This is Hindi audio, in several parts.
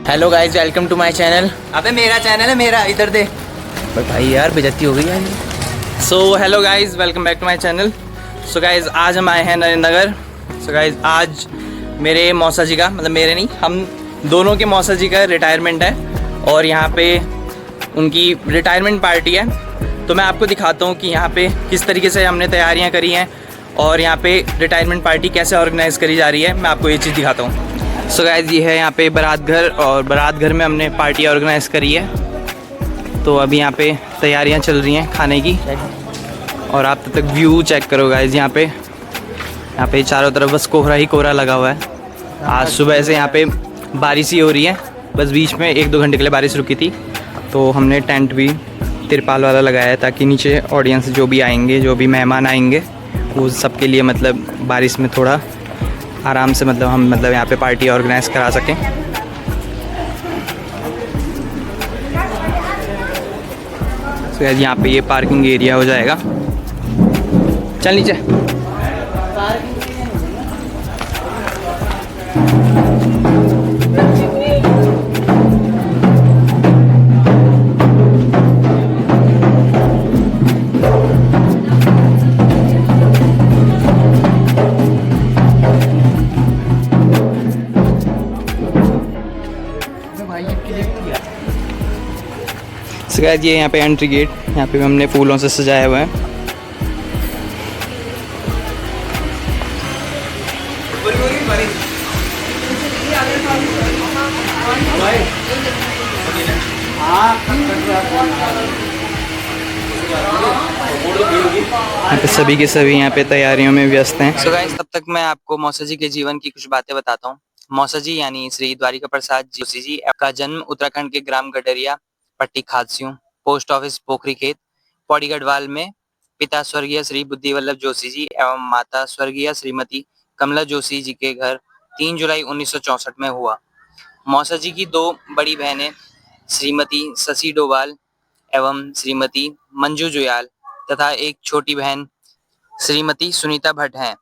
Hello guys, welcome to my channel. अबे मेरा चैनल है, मेरा इधर दे। भाई यार बेइज्जती हो गई यार। So hello guys, welcome back to my channel. So guys आज हम आए हैं नरेंद्र नगर। सो गाइज आज मेरे मौसा जी का, मतलब मेरे नहीं, हम दोनों के मौसा जी का रिटायरमेंट है और यहाँ पे उनकी रिटायरमेंट पार्टी है। तो मैं आपको दिखाता हूँ कि यहाँ पे किस तरीके से हमने तैयारियाँ करी हैं और यहाँ पे रिटायरमेंट पार्टी कैसे ऑर्गेनाइज़ करी जा रही है। मैं आपको ये चीज़ दिखाता हूँ। सो गाइज ये है यहाँ पे बारात घर और बारात घर में हमने पार्टी ऑर्गेनाइज़ करी है। तो अभी यहाँ पे तैयारियाँ चल रही हैं खाने की और आप तब तक व्यू चेक करो गाइज। यहाँ पे चारों तरफ बस कोहरा ही कोहरा लगा हुआ है। आज सुबह से यहाँ पे बारिश ही हो रही है, बस बीच में 1-2 घंटे के लिए बारिश रुकी थी। तो हमने टेंट भी तिरपाल वाला लगाया है ताकि नीचे ऑडियंस जो भी आएंगे, जो भी मेहमान आएंगे, वो सबके लिए मतलब बारिश में थोड़ा आराम से हम यहाँ पे पार्टी ऑर्गेनाइज़ करा सकें। तो यहाँ पे ये पार्किंग एरिया हो जाएगा। चल नीचे। गाइस ये यहाँ पे एंट्री गेट, यहाँ पे हमने फूलों से सजाया हुआ है। यहाँ पे सभी के सभी यहाँ पे तैयारियों में व्यस्त हैं। सो गाइस तब तक मैं आपको मौसा जी के जीवन की कुछ बातें बताता हूँ। मौसा जी यानी श्री द्वारिका प्रसाद जोशी जी का जन्म उत्तराखंड के ग्राम गडरिया पट्टी खादसियों, पोस्ट ऑफिस पोखरी खेत, पौड़ी गढ़वाल में पिता स्वर्गीय श्री बुद्धि वल्लभ जोशी जी एवं माता स्वर्गीय श्रीमती कमला जोशी जी के घर 3 जुलाई 1964 में हुआ। मौसा जी की 2 बड़ी बहनें श्रीमती शशि डोभाल एवं श्रीमती मंजू जुयाल तथा एक छोटी बहन श्रीमती सुनीता भट्ट हैं।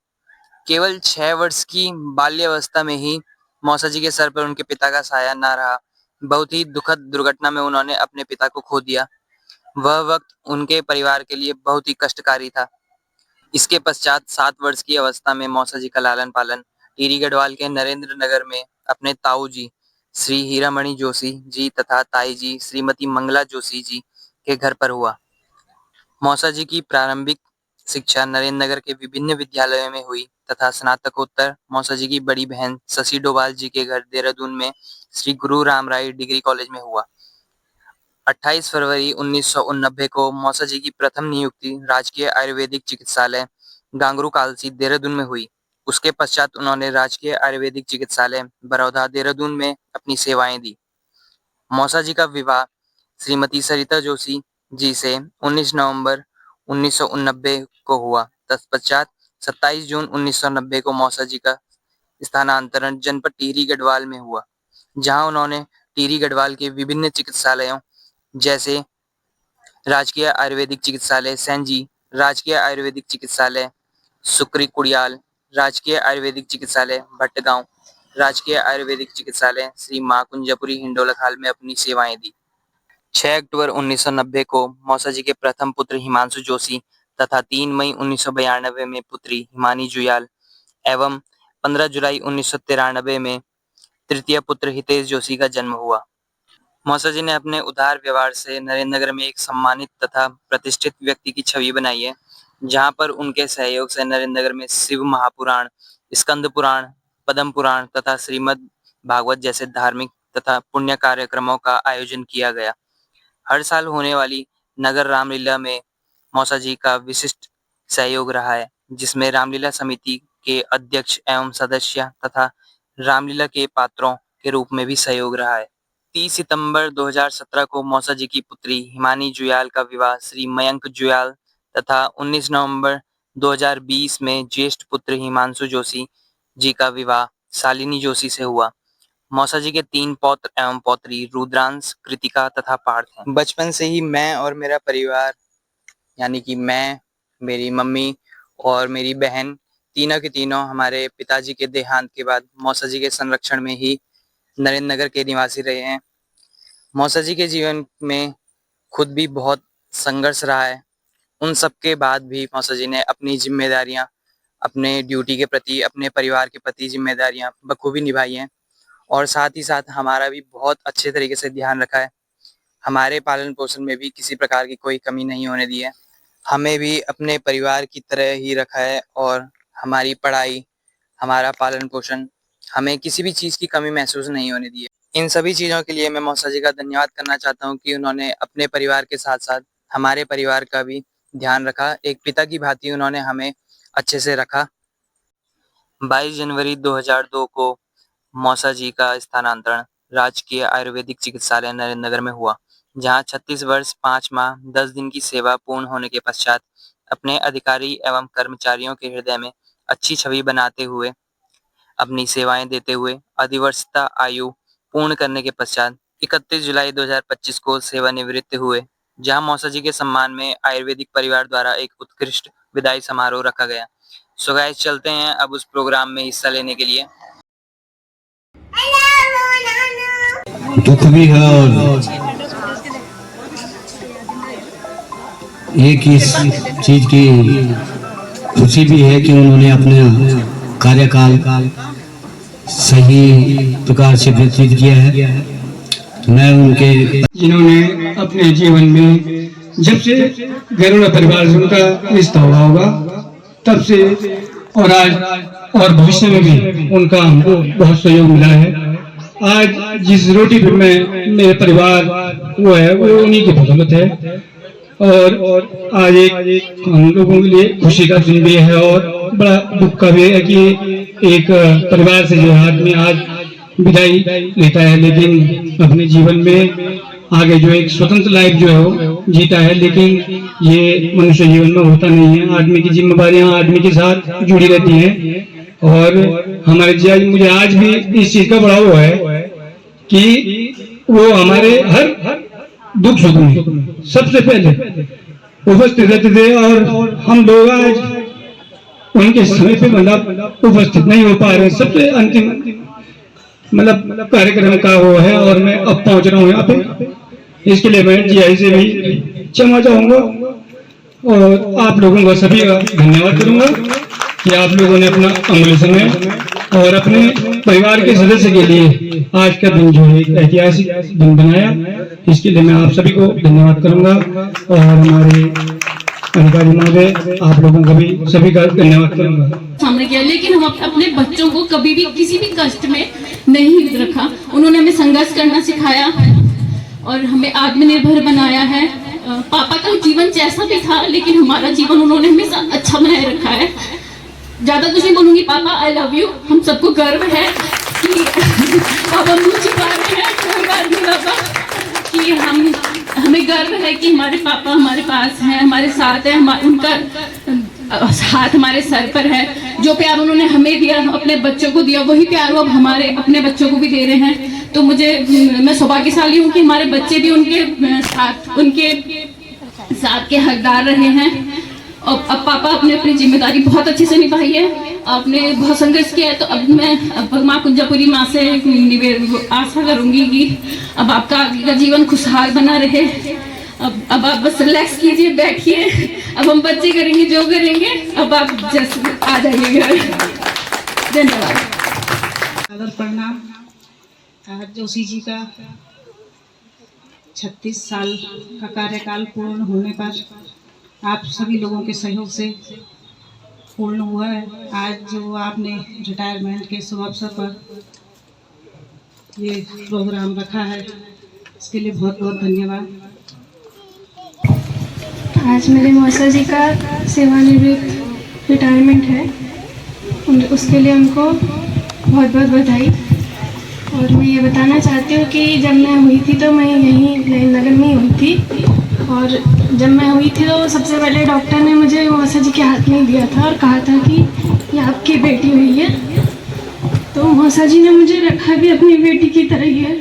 केवल 6 वर्ष की बाल्यावस्था में ही मौसा जी के सर पर उनके पिता का साया ना रहा। बहुत ही दुखद दुर्घटना में उन्होंने अपने पिता को खो दिया। वह वक्त उनके परिवार के लिए बहुत ही कष्टकारी था। इसके पश्चात 7 वर्ष की अवस्था में मौसा जी का लालन पालन टिहरी गढ़वाल के नरेंद्र नगर में अपने ताऊ जी श्री हीरामणि जोशी जी तथा ताई जी श्रीमती मंगला जोशी जी के घर पर हुआ। मौसा जी की प्रारंभिक शिक्षा नरेंद्र नगर के विभिन्न विद्यालयों में हुई तथा स्नातकोत्तर मौसा जी की बड़ी बहन शशि डोभाल जी के घर देहरादून में श्री गुरु राम राय डिग्री कॉलेज में हुआ। 28 फरवरी 1989 को मौसा जी की प्रथम नियुक्ति राजकीय आयुर्वेदिक चिकित्सालय गांगरू कालसी देहरादून में हुई। उसके पश्चात उन्होंने राजकीय आयुर्वेदिक चिकित्सालय बड़ौदा देहरादून में अपनी सेवाएं दी। मौसा जी का विवाह श्रीमती सरिता जोशी जी से 19 नवंबर 1989 को हुआ। तत्पश्चात 27 जून 1990 को मौसा जी का स्थानांतरण जनपद टिहरी गढ़वाल में हुआ, जहां उन्होंने टिहरी गढ़वाल के विभिन्न चिकित्सालयों जैसे राजकीय आयुर्वेदिक चिकित्सालय सैंजी, राजकीय आयुर्वेदिक चिकित्सालय सुक्री कुड़ियाल, राजकीय आयुर्वेदिक चिकित्सालय भट्टगांव, राजकीय आयुर्वेदिक चिकित्सालय श्री मां कुंजापुरी हिंडोला खाल में अपनी सेवाएं दी। 6 अक्टूबर 1990 को मौसा जी के प्रथम पुत्र हिमांशु जोशी तथा 3 मई 1992 में पुत्री हिमानी जुयाल एवं 15 जुलाई 1993 में तृतीय पुत्र हितेश जोशी का जन्म हुआ। मौसा जी ने अपने उदार व्यवहार से नरेंद्र नगर में एक सम्मानित तथा प्रतिष्ठित व्यक्ति की छवि बनाई है, जहां पर उनके सहयोग से नरेंद्र नगर में शिव महापुराण, स्कंद पुराण, पद्म पुराण तथा श्रीमद् भागवत जैसे धार्मिक तथा पुण्य कार्यक्रमों का आयोजन किया गया। हर साल होने वाली नगर रामलीला में मौसा जी का विशिष्ट सहयोग रहा है, जिसमें रामलीला समिति के अध्यक्ष एवं सदस्य तथा रामलीला के पात्रों के रूप में भी सहयोग रहा है। 30 सितंबर 2017 को मौसा जी की पुत्री हिमानी जुयाल का विवाह श्री मयंक जुयाल तथा 19 नवंबर 2020 में ज्येष्ठ पुत्र हिमांशु जोशी जी का विवाह शालिनी जोशी से हुआ। मौसा जी के 3 पौत्र एवं पौत्री रुद्रांश, कृतिका तथा पार्थ हैं। बचपन से ही मैं और मेरा परिवार यानी कि मैं, मेरी मम्मी और मेरी बहन तीनों के तीनों हमारे पिताजी के देहांत के बाद मौसा जी के संरक्षण में ही नरेंद्र नगर के निवासी रहे हैं। मौसा जी के जीवन में खुद भी बहुत संघर्ष रहा है। उन सब के बाद भी मौसा जी ने अपनी जिम्मेदारियां, अपने ड्यूटी के प्रति, अपने परिवार के प्रति जिम्मेदारियां बखूबी निभाई हैं और साथ ही साथ हमारा भी बहुत अच्छे तरीके से ध्यान रखा है। हमारे पालन पोषण में भी किसी प्रकार की कोई कमी नहीं होने दी है। हमें भी अपने परिवार की तरह ही रखा है और हमारी पढ़ाई, हमारा पालन पोषण, हमें किसी भी चीज़ की कमी महसूस नहीं होने दी है। इन सभी चीज़ों के लिए मैं मौसा जी का धन्यवाद करना चाहता हूँ कि उन्होंने अपने परिवार के साथ साथ हमारे परिवार का भी ध्यान रखा। एक पिता की भांति उन्होंने हमें अच्छे से रखा। 22 जनवरी 2002 को मौसा जी का स्थानांतरण राजकीय आयुर्वेदिक चिकित्सालय नरेंद्र नगर में हुआ, जहां 36 वर्ष 5 माह 10 दिन की सेवा पूर्ण होने के पश्चात अपने अधिकारी एवं कर्मचारियों के हृदय में अच्छी छवि बनाते हुए अपनी सेवाएं देते हुए अधिवर्षता आयु पूर्ण करने के पश्चात 31 जुलाई 2025 को सेवानिवृत्त हुए, जहां मौसा जी के सम्मान में आयुर्वेदिक परिवार द्वारा एक उत्कृष्ट विदाई समारोह रखा गया। सो गाइस, चलते हैं अब उस प्रोग्राम में हिस्सा लेने के लिए। दुख भी है और एक इस चीज की खुशी भी है कि उन्होंने अपने कार्यकाल सही प्रकार से व्यतीत किया है। मैं उनके जिन्होंने अपने जीवन में जब से गरुड़ परिवार से उनका रिश्ता हुआ होगा तब से और आज और भविष्य में भी उनका हमको बहुत सहयोग मिला है। आज जिस रोटी पे मैं मेरे परिवार वो है वो उन्हीं की बदौलत है और आज एक हम लोगों के लिए खुशी का दिन भी है और बड़ा दुख का भी है कि एक परिवार से जो आदमी आज विदाई लेता है, लेकिन अपने जीवन में आगे जो एक स्वतंत्र लाइफ जो है वो जीता है। लेकिन ये मनुष्य जीवन में होता नहीं है। आदमी की जिम्मेदारियां आदमी के साथ जुड़ी रहती हैं और हमारे मुझे आज भी इस चीज का बड़ा वो है कि वो हमारे हर दुख सुख में सबसे पहले उपस्थित रहते थे और हम लोग आज उनके समय पे मतलब उपस्थित नहीं हो पा रहे। सबसे अंतिम मतलब कार्यक्रम का वो है और मैं अब पहुंच रहा हूँ यहाँ पे। इसके लिए मैं जीआई से भी क्षमा चाहूंगा और आप लोगों का सभी का धन्यवाद करूंगा कि आप लोगों ने अपना अमूल्य समय और अपने परिवार के सदस्य के लिए आज का दिन जो है एक ऐतिहासिक दिन बनाया। इसके लिए मैं आप सभी को धन्यवाद करूंगा और हमारे अधिकारी महोदय आप लोगों का भी सभी का धन्यवाद करूंगा। सामने किया, लेकिन हम अपने बच्चों को कभी भी किसी भी कष्ट में नहीं रखा। उन्होंने हमें संघर्ष करना सिखाया और हमें आत्मनिर्भर बनाया है। पापा का जीवन जैसा भी था लेकिन हमारा जीवन उन्होंने हमेशा अच्छा बनाए रखा है। ज्यादा कुछ नहीं बोलूंगी। पापा आई लव यू। हम सबको गर्व है कि पापा मुझ छुपा रहे हैं, कोई बात नहीं पापा, कि हमें गर्व है कि हमारे पापा हमारे पास हैं, हमारे साथ हैं, उनका हाथ हमारे सर पर है। जो प्यार उन्होंने हमें दिया, अपने बच्चों को दिया, वही प्यार वो अब हमारे अपने बच्चों को भी दे रहे हैं। तो मैं सौभाग्यशाली हूँ कि हमारे बच्चे भी उनके साथ के हकदार रहे हैं। और अब पापा अपने अपनी जिम्मेदारी बहुत अच्छे से निभाई है। आपने बहुत संघर्ष किया है, तो अब मैं माँ कुंजापुरी माँ से आशा करूंगी कि अब आपका आगे का जीवन खुशहाल बना रहे। अब आप बस रिलैक्स कीजिए, बैठिए। अब हम बच्चे करेंगे जो करेंगे। अब आप जैसे आ जाइए घर। धन्यवाद। आदर प्रणाम। आज जोशी जी का 36 साल का कार्यकाल पूर्ण होने पर आप सभी लोगों के सहयोग से पूर्ण हुआ है। आज जो आपने रिटायरमेंट के शुभ अवसर पर ये प्रोग्राम रखा है, इसके लिए बहुत बहुत धन्यवाद। आज मेरे मौसा जी का सेवानिवृत्त रिटायरमेंट है, उसके लिए उनको बहुत बहुत बधाई। और मैं ये बताना चाहती हूँ कि जब मैं हुई थी तो मैं यहीं नगर में ही हुई थी और जब मैं हुई थी तो सबसे पहले डॉक्टर ने मुझे मौसा जी के हाथ में दिया था और कहा था कि ये आपकी बेटी हुई है। तो मौसा जी ने मुझे रखा भी अपनी बेटी की तरह ही है।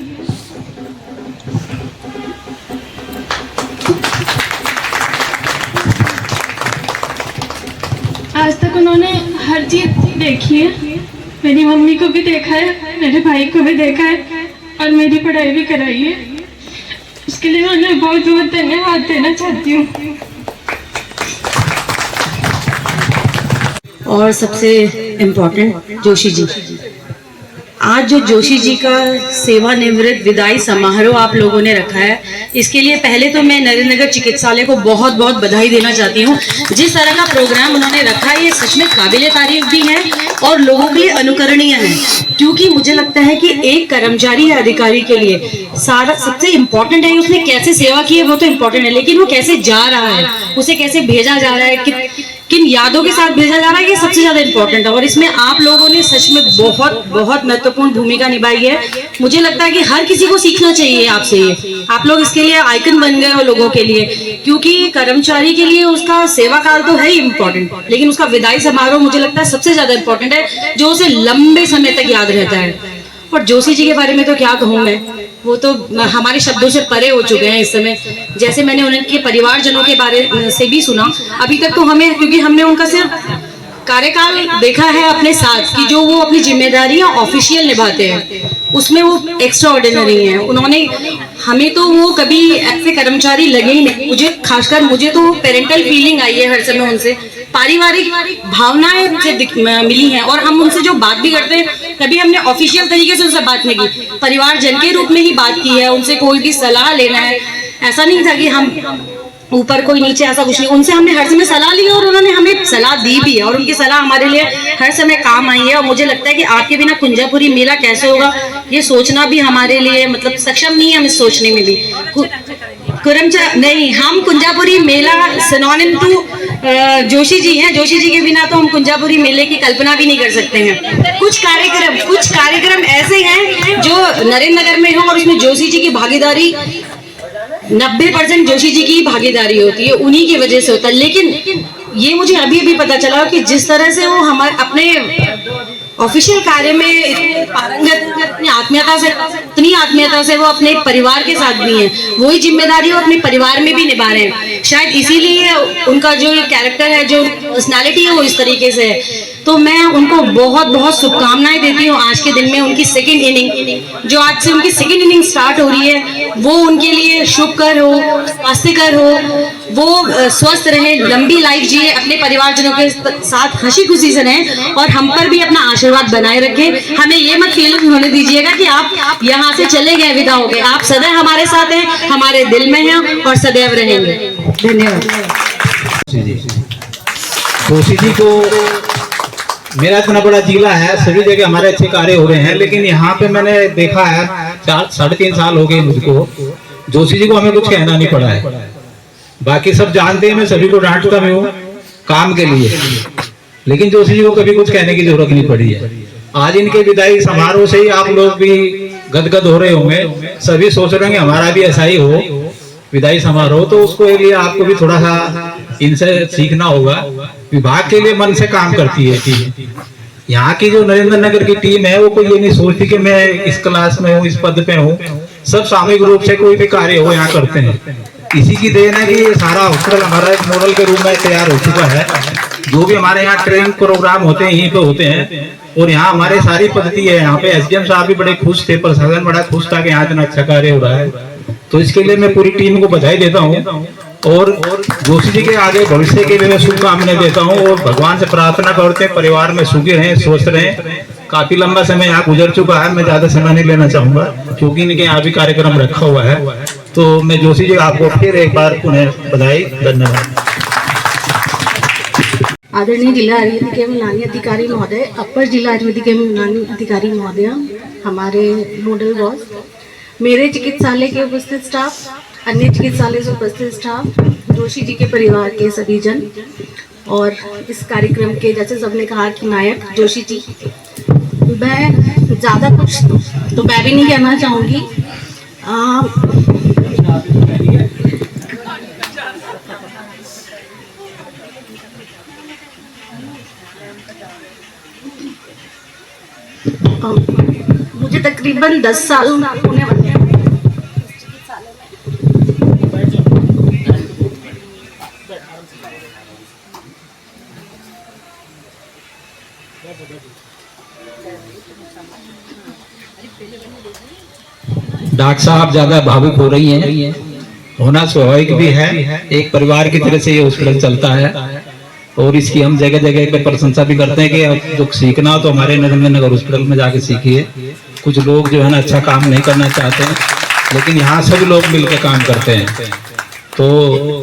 आज तक उन्होंने हर चीज़ देखी है। मेरी मम्मी को भी देखा है, मेरे भाई को भी देखा है, और मेरी पढ़ाई भी कराई है। उसके लिए मैं उन्हें बहुत बहुत धन्यवाद देना चाहती हूँ। और सबसे इम्पोर्टेंट जोशी जी, आज जो जोशी जी का सेवानिवृत्त विदाई समारोह आप लोगों ने रखा है, इसके लिए पहले तो मैं नरेंद्र नगर चिकित्सालय को बहुत बहुत बधाई देना चाहती हूँ। जिस तरह का प्रोग्राम उन्होंने रखा है ये सच में काबिल तारीफ भी है और लोगों के लिए अनुकरणीय है, क्योंकि मुझे लगता है कि एक कर्मचारी या अधिकारी के लिए सारा सबसे इम्पोर्टेंट है उसने कैसे सेवा की है, वो तो इम्पोर्टेंट है, लेकिन वो कैसे जा रहा है, उसे कैसे भेजा जा रहा है, किन यादों के साथ भेजा जा रहा है, ये सबसे ज्यादा इम्पोर्टेंट है। और इसमें आप लोगों ने सच में बहुत बहुत महत्वपूर्ण भूमिका निभाई है। मुझे लगता है कि हर किसी को सीखना चाहिए आपसे ये। आप लोग इसके लिए आइकन बन गए हो लोगों के लिए, क्योंकि कर्मचारी के लिए उसका सेवा काल तो है ही इम्पोर्टेंट, लेकिन उसका विदाई समारोह मुझे लगता है सबसे ज्यादा इम्पोर्टेंट है, जो उसे लंबे समय तक याद रहता है। और जोशी जी के बारे में तो क्या कहूँ मैं, वो तो हमारे शब्दों से परे हो चुके हैं इस समय। जैसे मैंने उनके परिवारजनों के बारे से भी सुना, अभी तक तो हमें, क्योंकि हमने उनका सिर्फ कार्यकाल देखा है अपने साथ कि जो वो अपनी जिम्मेदारियां ऑफिशियल निभाते हैं, उसमें वो एक्स्ट्रा ऑर्डिनरी हैं। उन्होंने हमें तो वो कभी ऐसे कर्मचारी लगे ही नहीं। मुझे खासकर मुझे तो पेरेंटल फीलिंग आई है हर समय उनसे, पारिवारिक भावनाएं मुझे मिली हैं। और हम उनसे जो बात भी करते हैं, कभी हमने ऑफिशियल तरीके से उनसे बात नहीं की, परिवारजन के रूप में ही बात की है। उनसे कोई भी सलाह लेना है, ऐसा नहीं था कि हम ऊपर कोई नीचे, ऐसा कुछ नहीं। उनसे हमने हर समय सलाह ली और उन्होंने हमें सलाह दी भी है, और उनकी सलाह हमारे लिए हर समय काम आई है। और मुझे लगता है कि आपके बिना कुंजापुरी मेला कैसे होगा, ये सोचना भी हमारे लिए मतलब सक्षम नहीं है हम इस सोचने में भी। नहीं, हम कुंजापुरी मेला सिनोनिम टू जोशी जी हैं। जोशी जी के बिना तो हम कुंजापुरी मेले की कल्पना भी नहीं कर सकते हैं। कुछ कार्यक्रम ऐसे हैं जो नरेंद्र नगर में हो और उसमें जोशी जी की भागीदारी 90% जोशी जी की भागीदारी होती है, उन्हीं की वजह से होता है। लेकिन ये मुझे अभी भी पता चला कि जिस तरह से वो हमारे अपने ऑफिशियल कार्य में इतने पारंगत, इतनी आत्मीयता से वो अपने परिवार के साथ भी हैं, वही जिम्मेदारी वो अपने परिवार में भी निभा रहे हैं। शायद इसीलिए उनका जो कैरेक्टर है, जो पर्सनालिटी है, वो इस तरीके से है। तो मैं उनको बहुत बहुत शुभकामनाएं देती हूँ आज के दिन में। उनकी सेकंड इनिंग, जो आज से उनकी सेकंड इनिंग स्टार्ट हो रही है, वो उनके लिए शुभकर हो, स्वास्थ्यकर हो, वो स्वस्थ रहे, लंबी लाइफ जिए, अपने परिवारजनों के साथ हंसी खुशी से रहें और हम पर भी अपना आशीर्वाद बनाए रखें। हमें ये मत फील होने दीजिएगा कि आप यहाँ से चले गए, विदा हो गए। आप सदैव हमारे साथ हैं, हमारे दिल में हैं और सदैव रहेंगे। धन्यवाद। जोशी जी को मेरा इतना बड़ा जिला है, सभी जगह हमारे अच्छे कार्य हो रहे हैं, लेकिन यहाँ पे मैंने देखा है 3.5 साल हो गए मुझको, जोशी जी को हमें कुछ कहना नहीं पड़ा है। बाकी सब जानते हैं, मैं सभी को डांटता भी हूँ काम के लिए, लेकिन जोशी जी को कभी कुछ कहने की जरूरत नहीं पड़ी है। आज इनके विदाई समारोह से ही आप लोग भी गदगद हो रहे होंगे, सभी सोच रहे होंगे हमारा भी ऐसा ही हो विदाई समारोह। तो उसको लिए आपको भी थोड़ा सा इनसे सीखना होगा। विभाग के लिए मन से काम करती है टीम। यहाँ की जो नरेंद्र नगर की टीम है, वो कोई ये नहीं सोचती कि मैं इस क्लास में हूँ, इस पद पे हूँ। सब सामूहिक रूप से कोई भी कार्य हो यहाँ करते हैं। इसी की देन है कि ये सारा हॉस्पिटल हमारा एक मॉडल के रूप में तैयार हो चुका है। जो भी हमारे यहाँ ट्रेनिंग प्रोग्राम होते हैं यहीं पे होते हैं, और यहाँ हमारे सारी पद्धति है। यहाँ पे एसडीएम साहब भी बड़े खुश थे, प्रशासन बड़ा खुश था कि यहाँ इतना अच्छा कार्य हो रहा है। तो इसके लिए मैं पूरी टीम को बधाई देता हूँ और जोशी जी के आगे भविष्य के लिए मैं शुभकामनाएं देता हूँ। और भगवान से प्रार्थना करते हैं परिवार में सुखी रहें, स्वस्थ रहें। काफी लंबा समय यहाँ गुजर चुका है, मैं ज्यादा समय नहीं लेना चाहूंगा क्योंकि इनके यहाँ भी कार्यक्रम रखा हुआ है। तो मैं जोशी जी आपको फिर एक बार पुनः बधाई, धन्यवाद। आदरणीय जिला आयुर्वेदिक एवं यूनानी अधिकारी महोदय, अपर जिला आयुर्वेदिक एवं यूनानी अधिकारी महोदय, हमारे नोडल बॉस, मेरे चिकित्सालय के उपस्थित स्टाफ, अन्य चिकित्सालय से उपस्थित स्टाफ, जोशी जी के परिवार के सभी जन, और इस कार्यक्रम के जैसे सबने कहा कि नायक जोशी जी। मैं ज़्यादा कुछ तो मैं भी नहीं कहना चाहूँगी। मुझे तकरीबन 10 साल होने वाले हैं। डॉक्टर साहब ज्यादा भावुक हो रही हैं, होना स्वाभाविक भी है, एक परिवार की तरह से ये हॉस्पिटल चलता है और इसकी हम जगह जगह पे प्रशंसा भी करते हैं कि जो सीखना हो तो हमारे नरेंद्र नगर हॉस्पिटल में जाके सीखिए। कुछ लोग जो है ना अच्छा काम नहीं करना चाहते हैं, लेकिन यहाँ सभी लोग मिलकर काम करते हैं। तो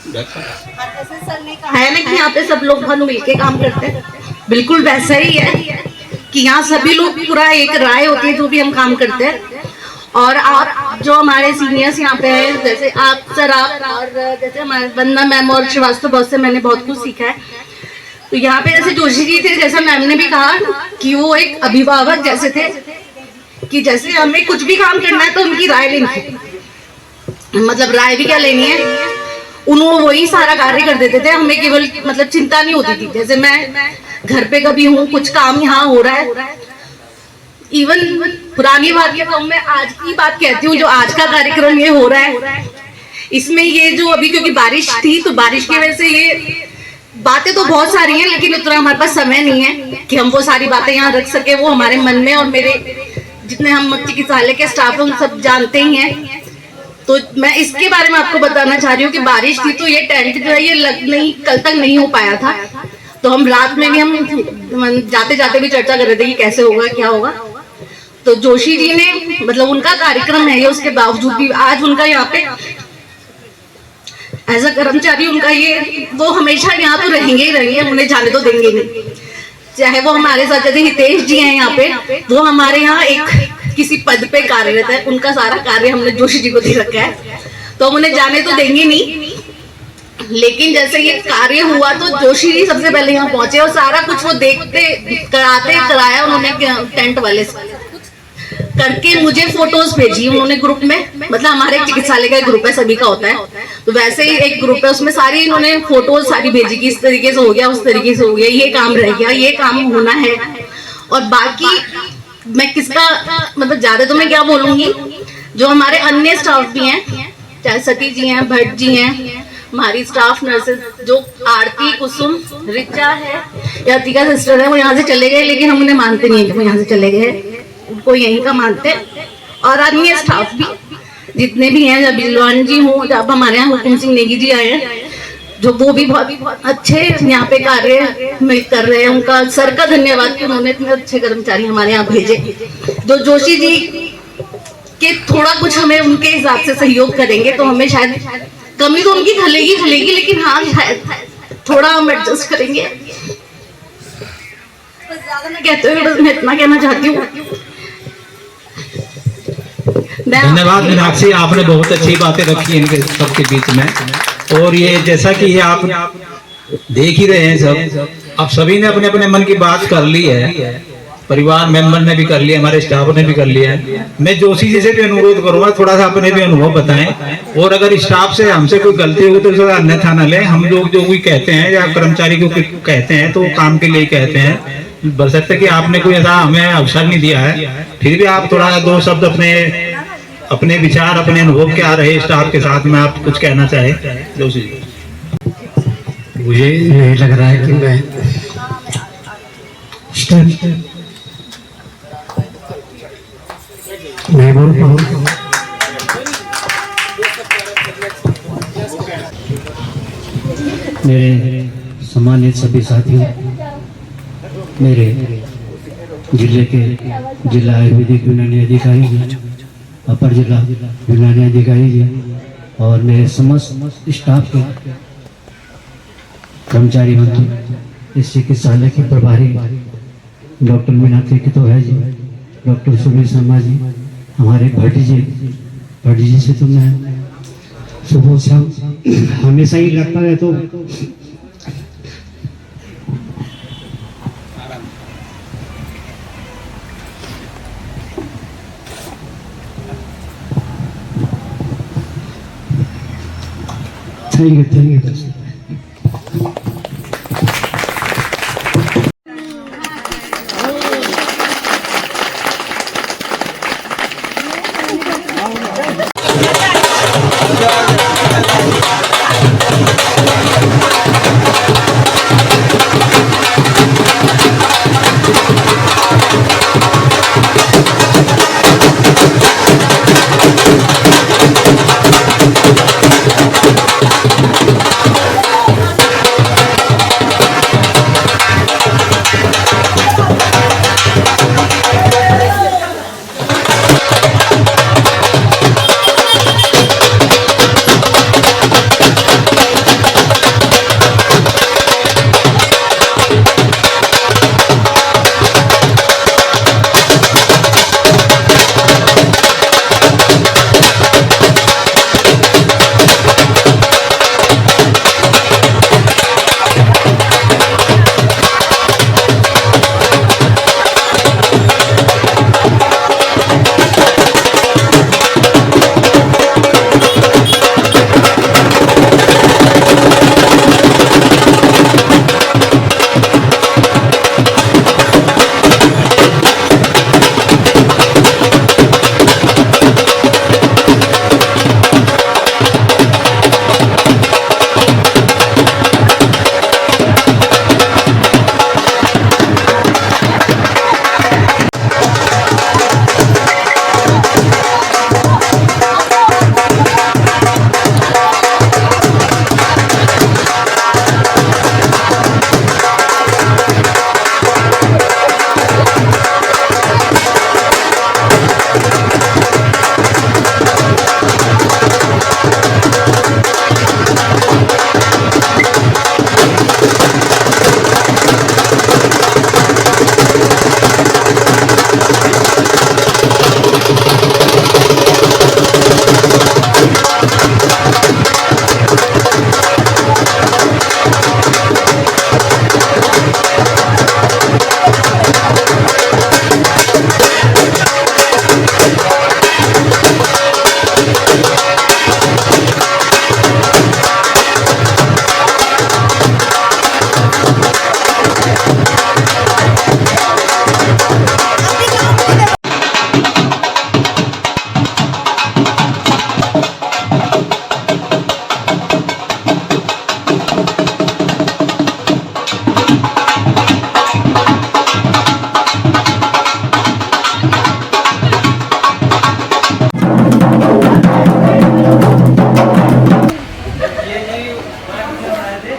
सर ने कहा है ना कि यहाँ पे सब लोग बहुत मिलके काम करते हैं, बिल्कुल वैसा ही है कि यहाँ सभी लोग पूरा एक राय होती है जो भी हम काम करते हैं। और आप जो हमारे सीनियर्स यहाँ पे हैं, जैसे आप सर, आप और जैसे हमारे वंदना मैम और श्रीवास्तव बॉस से मैंने बहुत कुछ सीखा है। तो यहाँ पे जैसे जोशी जी थे, जैसा मैम ने भी कहा कि वो एक अभिभावक जैसे थे, कि जैसे हमें कुछ भी काम करना है तो उनकी राय लेनी है, मतलब राय भी क्या लेनी है, उन्होंने वही सारा कार्य कर देते थे, हमें केवल मतलब चिंता नहीं होती थी। जैसे मैं घर पे कभी हूँ, कुछ काम यहाँ हो रहा है, इवन पुरानी बात के तो मैं आज की बात कहती हूँ, जो आज का कार्यक्रम ये हो रहा है, इसमें ये जो अभी क्योंकि बारिश थी तो बारिश की वजह से ये बातें तो बहुत सारी हैं, लेकिन उतना हमारे पास समय नहीं है कि हम वो सारी बातें यहाँ रख सके। वो हमारे मन में, और मेरे जितने हम चिकित्सालय के स्टाफ हम सब जानते ही हैं। तो मैं इसके बारे में आपको बताना चाह रही हूँ कि बारिश थी तो ये टेंट जो है ये कल तक नहीं हो पाया था। तो हम रात में भी हम जाते जाते भी चर्चा कर रहे थे कि कैसे होगा, क्या होगा। तो जोशी जी ने, मतलब उनका कार्यक्रम है ये, उसके बावजूद भी आज उनका यहाँ पे एज अ कर्मचारी उनका ये, वो हमेशा यहाँ तो रहेंगे ही रहेंगे, उन्हें जाने तो देंगे नहीं। चाहे वो हमारे साथ जैसे हितेश जी हैं यहाँ पे, वो हमारे यहाँ एक किसी पद पे कार्यरत है, उनका सारा कार्य हमने जोशी जी को दे रखा है, तो हम उन्हें जाने तो देंगे नहीं। लेकिन जैसे ये कार्य हुआ तो जोशी जी सबसे पहले यहाँ पहुंचे और सारा कुछ वो देखते कराया उन्होंने टेंट वाले से करके मुझे फोटोज भेजी उन्होंने ग्रुप में, मतलब हमारे चिकित्सालय का एक ग्रुप है, सभी का होता है, तो वैसे ही एक ग्रुप है, उसमें सारी इन्होंने फोटोज सारी भेजी कि इस तरीके से हो गया, उस तरीके से हो गया, ये काम रह गया, ये काम होना है। और बाकी मैं किसका मतलब ज्यादा तो मैं क्या बोलूंगी, जो हमारे अन्य स्टाफ भी हैं, चाहे सती जी हैं, भट्ट जी हैं, हमारी स्टाफ नर्सेज जो आरती, कुसुम, रिचा है, यातिका सिस्टर है, वो यहाँ से चले गए, लेकिन हम उन्हें मानते नहीं है कि वो यहाँ से चले गए, उनको यहीं का मानते। और अन्य स्टाफ भी जितने भी हैं, जब बिलवान जी हों, जब हमारे यहाँ हुकुम सिंह नेगी जी आए हैं, जो वो भी बहुत अच्छे यहाँ पे कार्य में कर रहे हैं, उनका सर का धन्यवाद कि उन्होंने इतने अच्छे कर्मचारी हमारे यहाँ भेजे। जो जोशी जी के थोड़ा कुछ हमें उनके हिसाब से सहयोग करेंगे तो हमें शायद कमी तो उनकी खलेगी, लेकिन हाँ शायद थोड़ा हम एडजस्ट करेंगे। ज्यादा मैं कहते हुए मैं इतना कहना चाहती हूँ। धन्यवाद मीनाक्षी, आपने बहुत अच्छी बातें रखी इनके सबके बीच में। और ये जैसा कि ये आप देख ही रहे हैं, सब अब सभी ने अपने अपने मन की बात कर ली है, परिवार मेंबर ने भी कर लिया, हमारे स्टाफ ने भी कर लिया है। मैं जोशी जी से भी अनुरोध करूंगा थोड़ा सा अपने भी अनुभव बताएं, और अगर स्टाफ से हमसे कोई गलती होगी तो उसका अन्यथा न ले। हम लोग जो भी कहते हैं या कर्मचारी को कहते हैं तो काम के लिए ही कहते हैं, बशर्ते कि आपने कोई ऐसा हमें अवसर नहीं दिया है। फिर भी आप थोड़ा दो शब्द अपने विचार, अपने अनुभव क्या रहे स्टाफ के साथ में, आप कुछ कहना चाहे जोशी जी। मुझे यही लग रहा है कि मैं मैं बोल पाऊँ। मेरे सम्मानित सभी साथियों, मेरे जिले के जिला आयुर्वेदिक यूनानी अधिकारी जी, अपर जिला यूनानी अधिकारी जी, और मेरे समस्त स्टाफ के कर्मचारी बंधु, इस चिकित्सालय के प्रभारी डॉक्टर मीनाक्षी की तो है जी, डॉक्टर सुबीर शर्मा जी, हमारे भट्ट जी से तो मैं सुबह शाम हमेशा ही लगता है। तो थैंक यू।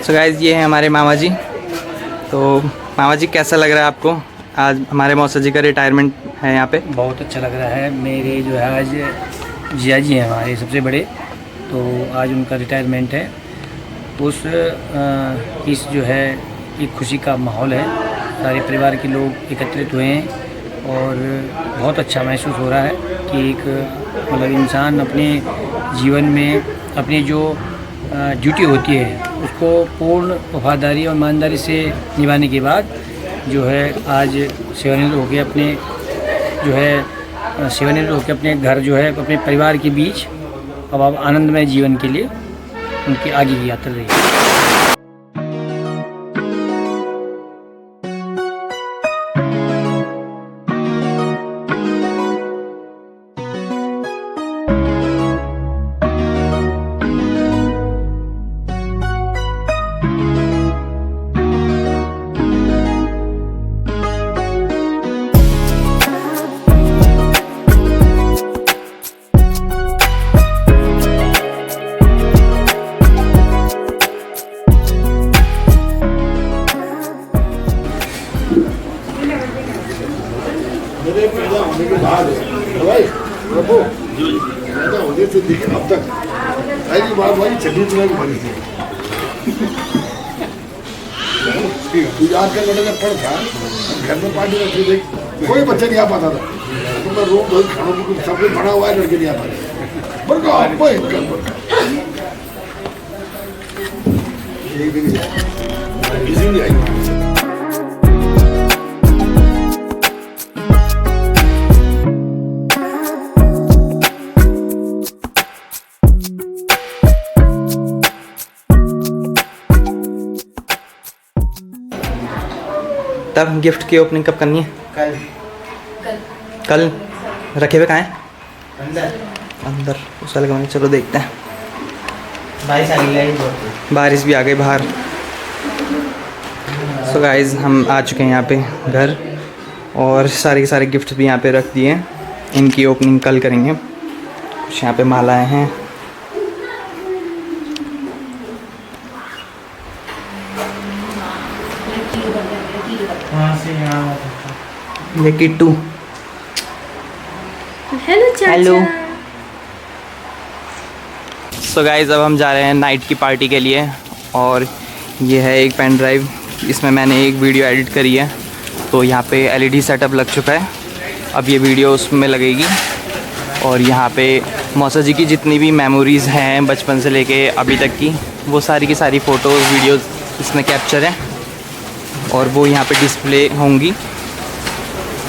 सो गाइस ये है हमारे मामा जी। तो मामा जी कैसा लग रहा है आपको? आज हमारे मौसा जी का रिटायरमेंट है यहाँ पे। बहुत अच्छा लग रहा है। मेरे जो है आज जिया जी हैं हमारे सबसे बड़े, तो आज उनका रिटायरमेंट है। इस जो है एक खुशी का माहौल है, सारे परिवार के लोग एकत्रित हुए हैं और बहुत अच्छा महसूस हो रहा है कि एक मतलब इंसान अपने जीवन में अपनी जो ड्यूटी होती है उसको पूर्ण वफादारी और ईमानदारी से निभाने के बाद जो है आज सेवानिवृत्त होकर अपने घर जो है अपने परिवार के बीच अब आप आनंदमय जीवन के लिए उनकी आगे की यात्रा रही है। अब तक पहली बार भाई 26 जुलाई को बनी थी। तू याद कर बेटा जब पढ़ था घर में पार्टी रखी थी, कोई बच्चा नहीं आ पाता था, तो मैं रूम धोई खानों की कुछ सब कुछ बना हुआ है, लड़के नहीं आ पाते। बड़का आपको एक भी नहीं आया, किसी नहीं आई। तब गिफ्ट की ओपनिंग कब करनी है? कल रखे हुए कहाँ हैं? अंदर उस अलग में। चलो देखते हैं। बारिश भी आ गई बाहर। सो गाइस हम आ चुके हैं यहाँ पे घर और सारे के सारे गिफ्ट भी यहाँ पे रख दिए हैं। इनकी ओपनिंग कल करेंगे। कुछ यहाँ पे मालाएं हैं। ये किट्टू। हेलो। सो गाइस अब हम जा रहे हैं नाइट की पार्टी के लिए और ये है एक पेन ड्राइव, इसमें मैंने एक वीडियो एडिट करी है। तो यहाँ पे एलईडी सेटअप लग चुका है, अब ये वीडियो उसमें लगेगी। और यहाँ पे मौसा जी की जितनी भी मेमोरीज़ हैं बचपन से लेके अभी तक की, वो सारी की सारी फ़ोटोज़ वीडियोज़ इसमें कैप्चर हैं और वो यहाँ पे डिस्प्ले होंगी।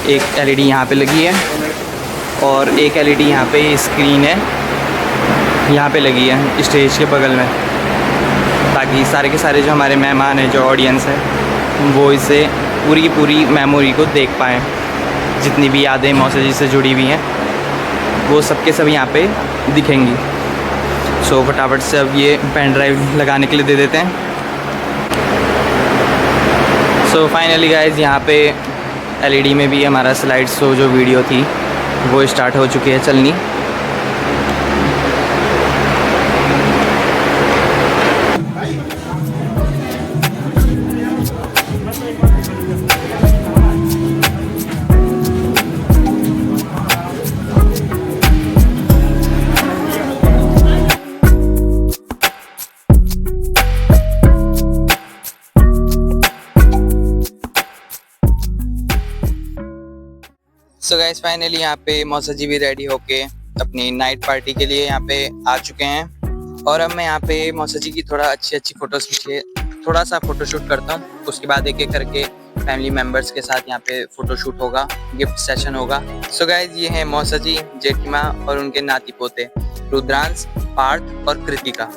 एक एलईडी यहाँ पे लगी है और एक एलईडी यहाँ पे स्क्रीन है, यहाँ पे लगी है स्टेज के बगल में, ताकि सारे के सारे जो हमारे मेहमान हैं, जो ऑडियंस है, वो इसे पूरी की पूरी मेमोरी को देख पाएँ। जितनी भी यादें मौसा जी से जुड़ी हुई हैं वो सब के सब यहाँ पे दिखेंगी। सो फटाफट से अब ये पेन ड्राइव लगाने के लिए दे देते हैं। सो फाइनली गाइज यहाँ पे एलईडी में भी हमारा स्लाइड शो जो वीडियो थी वो स्टार्ट हो चुकी है चलनी। सो गाइस फाइनली यहाँ पे मौसा जी भी रेडी होके अपनी नाइट पार्टी के लिए यहाँ पे आ चुके हैं और अब मैं यहाँ पे मौसा जी की थोड़ा अच्छी फोटोज खींचे थोड़ा सा फोटोशूट करता हूँ। उसके बाद एक एक करके फैमिली मेम्बर्स के साथ यहाँ पे फोटोशूट होगा, गिफ्ट सेशन होगा। सो गाइस ये है मौसा जी, जेठीमा और उनके नाती पोते रुद्रांश, पार्थ और कृतिका।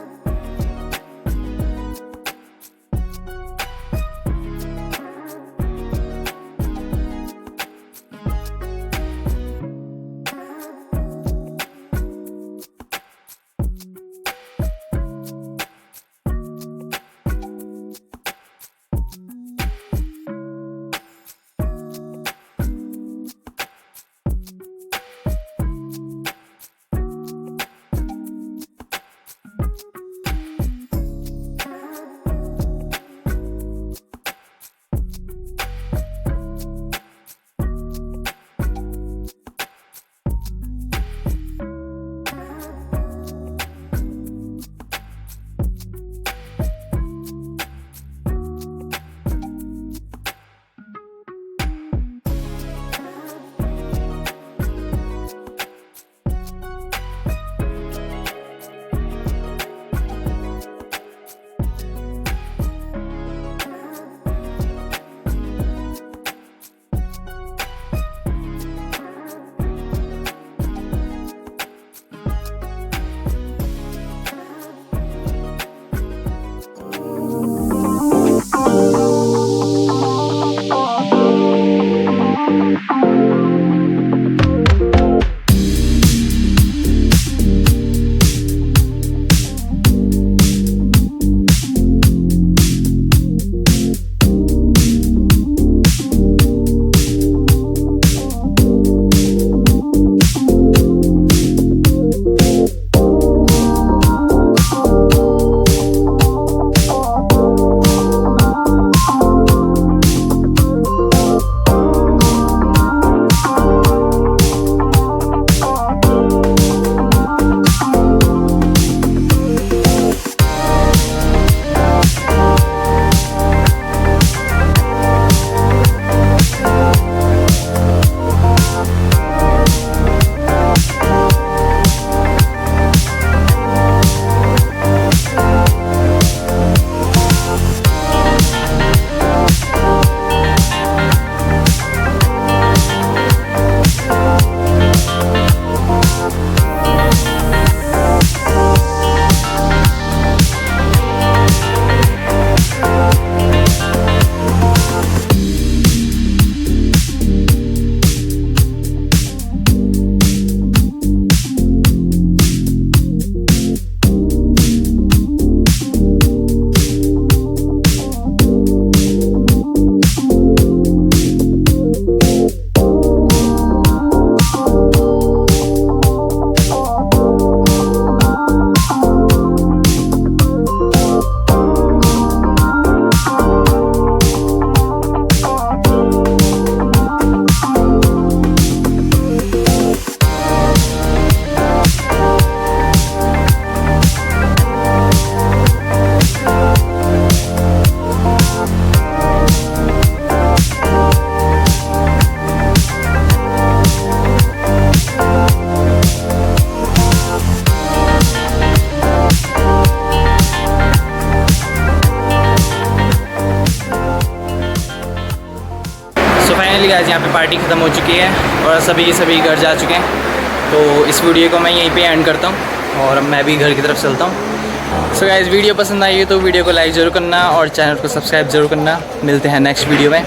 फाइनली गाइस यहाँ पे पार्टी ख़त्म हो चुकी है और सभी के सभी घर जा चुके हैं। तो इस वीडियो को मैं यहीं पे एंड करता हूँ और अब मैं भी घर की तरफ चलता हूँ। सो गाइस वीडियो पसंद आई है तो वीडियो को लाइक ज़रूर करना और चैनल को सब्सक्राइब ज़रूर करना। मिलते हैं नेक्स्ट वीडियो में।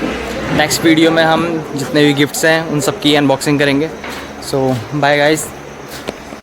नेक्स्ट वीडियो में हम जितने भी गिफ्ट्स हैं उन सब की अनबॉक्सिंग करेंगे। सो बाय गाइस।